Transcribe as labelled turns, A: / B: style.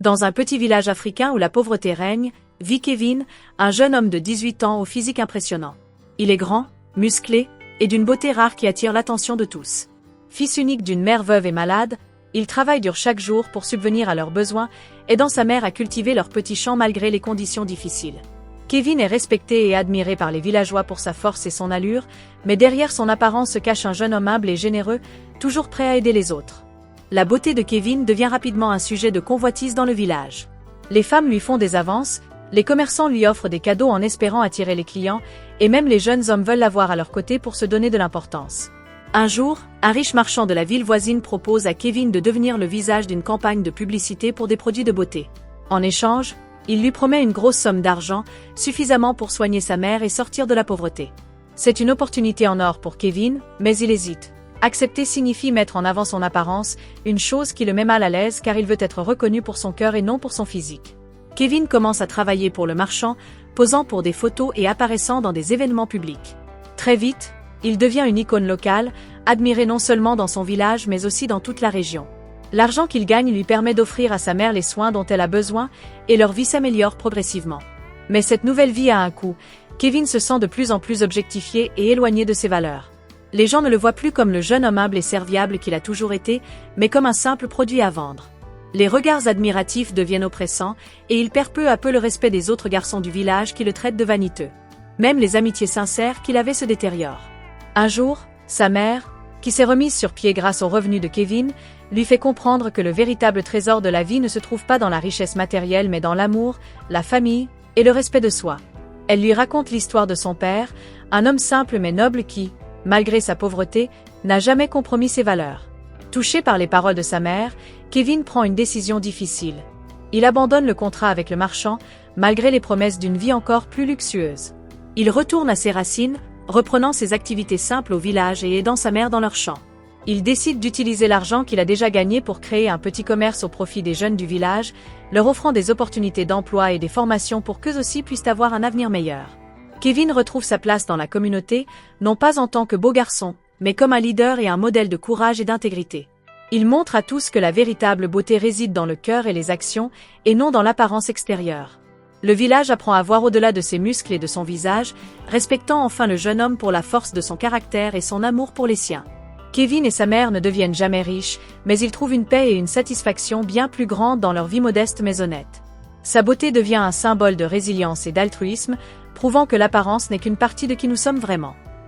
A: Dans un petit village africain où la pauvreté règne, vit Kevin, un jeune homme de 18 ans au physique impressionnant. Il est grand, musclé, et d'une beauté rare qui attire l'attention de tous. Fils unique d'une mère veuve et malade, il travaille dur chaque jour pour subvenir à leurs besoins, aidant sa mère à cultiver leur petit champ malgré les conditions difficiles. Kevin est respecté et admiré par les villageois pour sa force et son allure, mais derrière son apparence se cache un jeune homme humble et généreux, toujours prêt à aider les autres. La beauté de Kevin devient rapidement un sujet de convoitise dans le village. Les femmes lui font des avances, les commerçants lui offrent des cadeaux en espérant attirer les clients, et même les jeunes hommes veulent l'avoir à leur côté pour se donner de l'importance. Un jour, un riche marchand de la ville voisine propose à Kevin de devenir le visage d'une campagne de publicité pour des produits de beauté. En échange, il lui promet une grosse somme d'argent, suffisamment pour soigner sa mère et sortir de la pauvreté. C'est une opportunité en or pour Kevin, mais il hésite. Accepter signifie mettre en avant son apparence, une chose qui le met mal à l'aise car il veut être reconnu pour son cœur et non pour son physique. Kevin commence à travailler pour le marchand, posant pour des photos et apparaissant dans des événements publics. Très vite, il devient une icône locale, admiré non seulement dans son village mais aussi dans toute la région. L'argent qu'il gagne lui permet d'offrir à sa mère les soins dont elle a besoin et leur vie s'améliore progressivement. Mais cette nouvelle vie a un coût. Kevin se sent de plus en plus objectifié et éloigné de ses valeurs. Les gens ne le voient plus comme le jeune homme humble et serviable qu'il a toujours été, mais comme un simple produit à vendre. Les regards admiratifs deviennent oppressants et il perd peu à peu le respect des autres garçons du village qui le traitent de vaniteux. Même les amitiés sincères qu'il avait se détériorent. Un jour, sa mère, qui s'est remise sur pied grâce aux revenus de Kevin, lui fait comprendre que le véritable trésor de la vie ne se trouve pas dans la richesse matérielle mais dans l'amour, la famille et le respect de soi. Elle lui raconte l'histoire de son père, un homme simple mais noble qui, malgré sa pauvreté, n'a jamais compromis ses valeurs. Touché par les paroles de sa mère, Kevin prend une décision difficile. Il abandonne le contrat avec le marchand, malgré les promesses d'une vie encore plus luxueuse. Il retourne à ses racines, reprenant ses activités simples au village et aidant sa mère dans leur champ. Il décide d'utiliser l'argent qu'il a déjà gagné pour créer un petit commerce au profit des jeunes du village, leur offrant des opportunités d'emploi et des formations pour qu'eux aussi puissent avoir un avenir meilleur. Kevin retrouve sa place dans la communauté, non pas en tant que beau garçon, mais comme un leader et un modèle de courage et d'intégrité. Il montre à tous que la véritable beauté réside dans le cœur et les actions, et non dans l'apparence extérieure. Le village apprend à voir au-delà de ses muscles et de son visage, respectant enfin le jeune homme pour la force de son caractère et son amour pour les siens. Kevin et sa mère ne deviennent jamais riches, mais ils trouvent une paix et une satisfaction bien plus grandes dans leur vie modeste mais honnête. Sa beauté devient un symbole de résilience et d'altruisme, prouvant que l'apparence n'est qu'une partie de qui nous sommes vraiment.